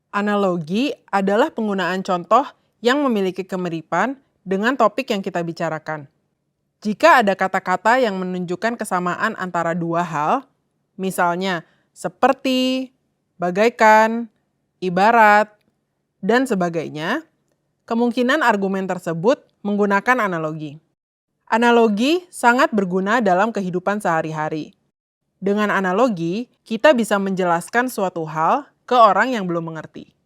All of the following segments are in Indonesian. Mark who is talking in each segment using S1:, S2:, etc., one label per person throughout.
S1: Analogi adalah penggunaan contoh yang memiliki kemiripan dengan topik yang kita bicarakan. Jika ada kata-kata yang menunjukkan kesamaan antara dua hal, misalnya seperti, bagaikan, ibarat, dan sebagainya, kemungkinan argumen tersebut menggunakan analogi. Analogi sangat berguna dalam kehidupan sehari-hari. Dengan analogi, kita bisa menjelaskan suatu hal ke orang yang belum mengerti.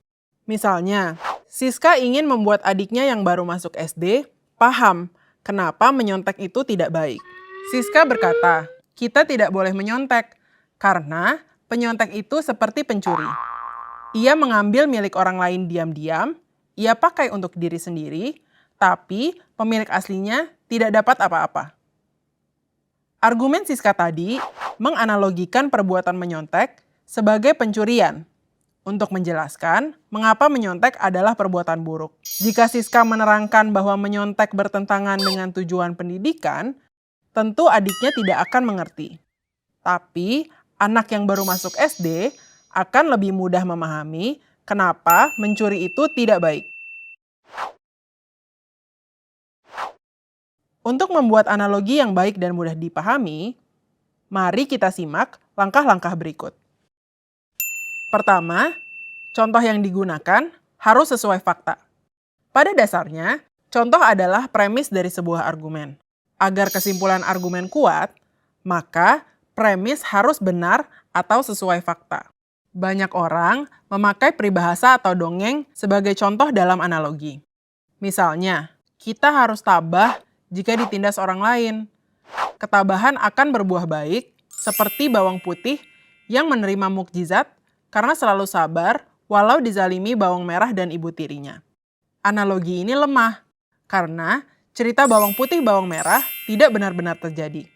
S1: Misalnya, Siska ingin membuat adiknya yang baru masuk SD paham kenapa menyontek itu tidak baik. Siska berkata, kita tidak boleh menyontek karena penyontek itu seperti pencuri. Ia mengambil milik orang lain diam-diam, ia pakai untuk diri sendiri, tapi pemilik aslinya tidak dapat apa-apa. Argumen Siska tadi menganalogikan perbuatan menyontek sebagai pencurian untuk menjelaskan mengapa menyontek adalah perbuatan buruk. Jika Siska menerangkan bahwa menyontek bertentangan dengan tujuan pendidikan, tentu adiknya tidak akan mengerti. Tapi anak yang baru masuk SD akan lebih mudah memahami kenapa mencuri itu tidak baik. Untuk membuat analogi yang baik dan mudah dipahami, mari kita simak langkah-langkah berikut. Pertama, contoh yang digunakan harus sesuai fakta. Pada dasarnya, contoh adalah premis dari sebuah argumen. Agar kesimpulan argumen kuat, maka premis harus benar atau sesuai fakta. Banyak orang memakai peribahasa atau dongeng sebagai contoh dalam analogi. Misalnya, kita harus tabah jika ditindas orang lain. Ketabahan akan berbuah baik, seperti bawang putih yang menerima mukjizat karena selalu sabar walau dizalimi bawang merah dan ibu tirinya. Analogi ini lemah, karena cerita bawang putih bawang merah tidak benar-benar terjadi.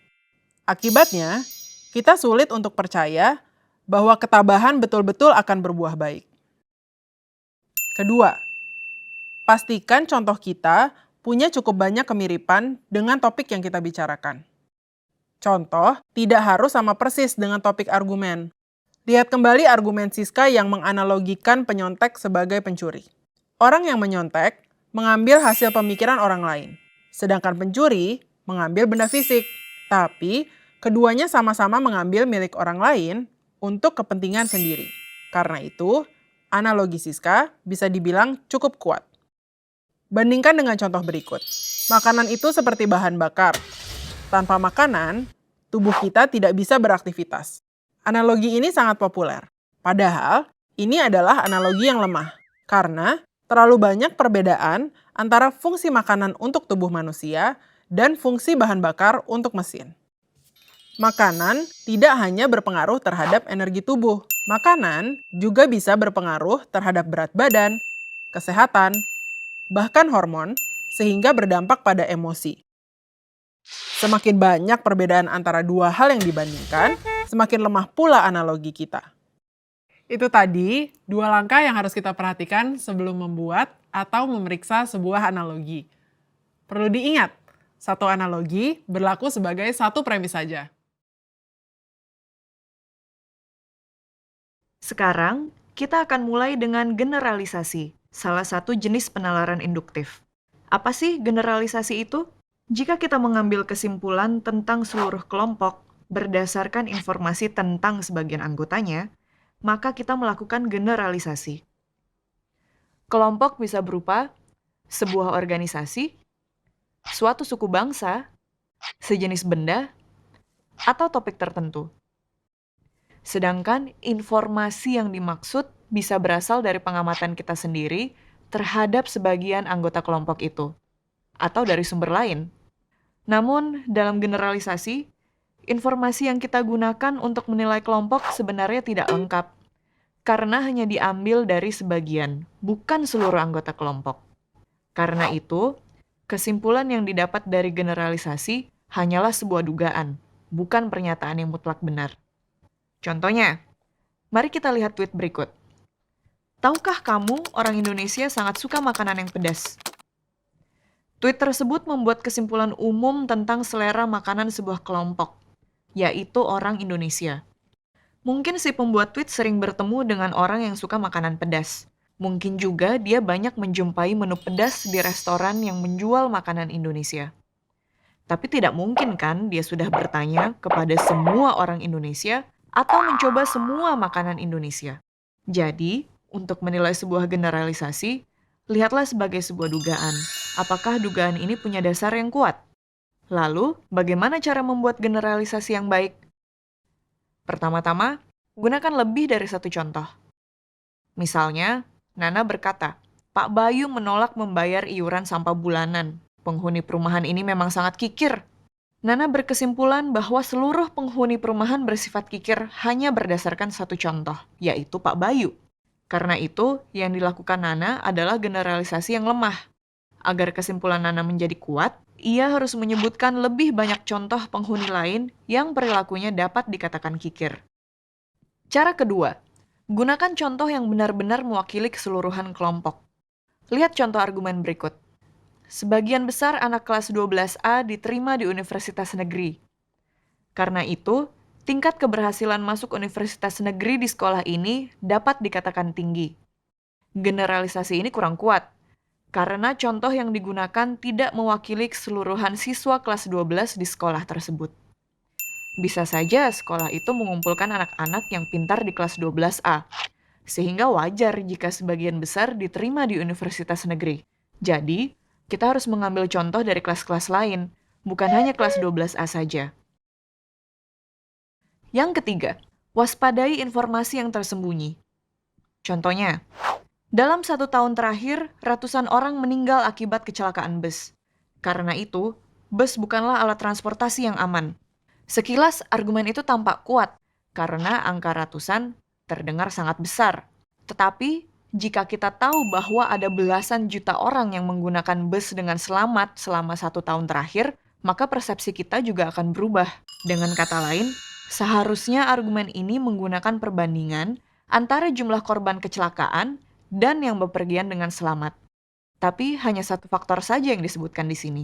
S1: Akibatnya, kita sulit untuk percaya bahwa ketabahan betul-betul akan berbuah baik. Kedua, pastikan contoh kita punya cukup banyak kemiripan dengan topik yang kita bicarakan. Contoh tidak harus sama persis dengan topik argumen. Lihat kembali argumen Siska yang menganalogikan penyontek sebagai pencuri. Orang yang menyontek mengambil hasil pemikiran orang lain, sedangkan pencuri mengambil benda fisik. Tapi, keduanya sama-sama mengambil milik orang lain untuk kepentingan sendiri. Karena itu, analogi Siska bisa dibilang cukup kuat. Bandingkan dengan contoh berikut. Makanan itu seperti bahan bakar. Tanpa makanan, tubuh kita tidak bisa beraktivitas. Analogi ini sangat populer. Padahal, ini adalah analogi yang lemah. Karena terlalu banyak perbedaan antara fungsi makanan untuk tubuh manusia dan fungsi bahan bakar untuk mesin. Makanan tidak hanya berpengaruh terhadap energi tubuh. Makanan juga bisa berpengaruh terhadap berat badan, kesehatan, bahkan hormon, sehingga berdampak pada emosi. Semakin banyak perbedaan antara dua hal yang dibandingkan, semakin lemah pula analogi kita. Itu tadi dua langkah yang harus kita perhatikan sebelum membuat atau memeriksa sebuah analogi. Perlu diingat, satu analogi berlaku sebagai satu premis saja.
S2: Sekarang, kita akan mulai dengan generalisasi, salah satu jenis penalaran induktif. Apa sih generalisasi itu? Jika kita mengambil kesimpulan tentang seluruh kelompok berdasarkan informasi tentang sebagian anggotanya, maka kita melakukan generalisasi. Kelompok bisa berupa sebuah organisasi, suatu suku bangsa, sejenis benda, atau topik tertentu. Sedangkan informasi yang dimaksud bisa berasal dari pengamatan kita sendiri terhadap sebagian anggota kelompok itu, atau dari sumber lain. Namun, dalam generalisasi, informasi yang kita gunakan untuk menilai kelompok sebenarnya tidak lengkap, karena hanya diambil dari sebagian, bukan seluruh anggota kelompok. Karena itu, kesimpulan yang didapat dari generalisasi hanyalah sebuah dugaan, bukan pernyataan yang mutlak benar. Contohnya, mari kita lihat tweet berikut. Tahukah kamu orang Indonesia sangat suka makanan yang pedas? Tweet tersebut membuat kesimpulan umum tentang selera makanan sebuah kelompok, yaitu orang Indonesia. Mungkin si pembuat tweet sering bertemu dengan orang yang suka makanan pedas, Mungkin juga dia banyak menjumpai menu pedas di restoran yang menjual makanan Indonesia. Tapi tidak mungkin kan dia sudah bertanya kepada semua orang Indonesia atau mencoba semua makanan Indonesia. Jadi, untuk menilai sebuah generalisasi, lihatlah sebagai sebuah dugaan. Apakah dugaan ini punya dasar yang kuat? Lalu, bagaimana cara membuat generalisasi yang baik? Pertama-tama, gunakan lebih dari satu contoh. Misalnya, Nana berkata, Pak Bayu menolak membayar iuran sampah bulanan. Penghuni perumahan ini memang sangat kikir. Nana berkesimpulan bahwa seluruh penghuni perumahan bersifat kikir hanya berdasarkan satu contoh, yaitu Pak Bayu. Karena itu, yang dilakukan Nana adalah generalisasi yang lemah. Agar kesimpulan Nana menjadi kuat, ia harus menyebutkan lebih banyak contoh penghuni lain yang perilakunya dapat dikatakan kikir. Cara kedua, gunakan contoh yang benar-benar mewakili keseluruhan kelompok. Lihat contoh argumen berikut. Sebagian besar anak kelas 12A diterima di universitas negeri. Karena itu, tingkat keberhasilan masuk universitas negeri di sekolah ini dapat dikatakan tinggi. Generalisasi ini kurang kuat, karena contoh yang digunakan tidak mewakili keseluruhan siswa kelas 12 di sekolah tersebut. Bisa saja sekolah itu mengumpulkan anak-anak yang pintar di kelas 12A, sehingga wajar jika sebagian besar diterima di universitas negeri. Jadi, kita harus mengambil contoh dari kelas-kelas lain, bukan hanya kelas 12A saja. Yang ketiga, waspadai informasi yang tersembunyi. Contohnya, dalam 1 tahun terakhir, ratusan orang meninggal akibat kecelakaan bus. Karena itu, bus bukanlah alat transportasi yang aman. Sekilas, argumen itu tampak kuat, karena angka ratusan terdengar sangat besar. Tetapi, jika kita tahu bahwa ada belasan juta orang yang menggunakan bus dengan selamat selama 1 tahun terakhir, maka persepsi kita juga akan berubah. Dengan kata lain, seharusnya argumen ini menggunakan perbandingan antara jumlah korban kecelakaan dan yang bepergian dengan selamat. Tapi hanya satu faktor saja yang disebutkan di sini.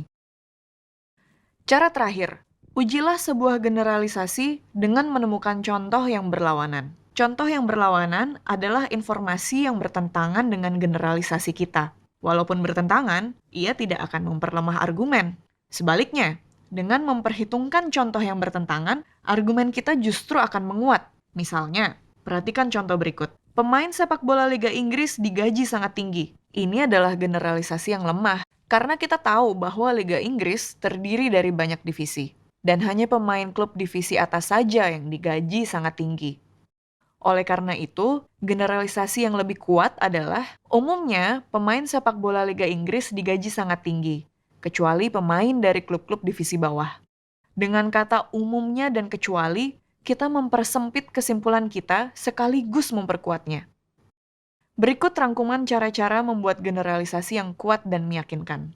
S2: Cara terakhir, ujilah sebuah generalisasi dengan menemukan contoh yang berlawanan. Contoh yang berlawanan adalah informasi yang bertentangan dengan generalisasi kita. Walaupun bertentangan, ia tidak akan memperlemah argumen. Sebaliknya, dengan memperhitungkan contoh yang bertentangan, argumen kita justru akan menguat. Misalnya, perhatikan contoh berikut. Pemain sepak bola Liga Inggris digaji sangat tinggi. Ini adalah generalisasi yang lemah, karena kita tahu bahwa Liga Inggris terdiri dari banyak divisi. Dan hanya pemain klub divisi atas saja yang digaji sangat tinggi. Oleh karena itu, generalisasi yang lebih kuat adalah umumnya pemain sepak bola Liga Inggris digaji sangat tinggi, kecuali pemain dari klub-klub divisi bawah. Dengan kata umumnya dan kecuali, kita mempersempit kesimpulan kita sekaligus memperkuatnya. Berikut rangkuman cara-cara membuat generalisasi yang kuat dan meyakinkan.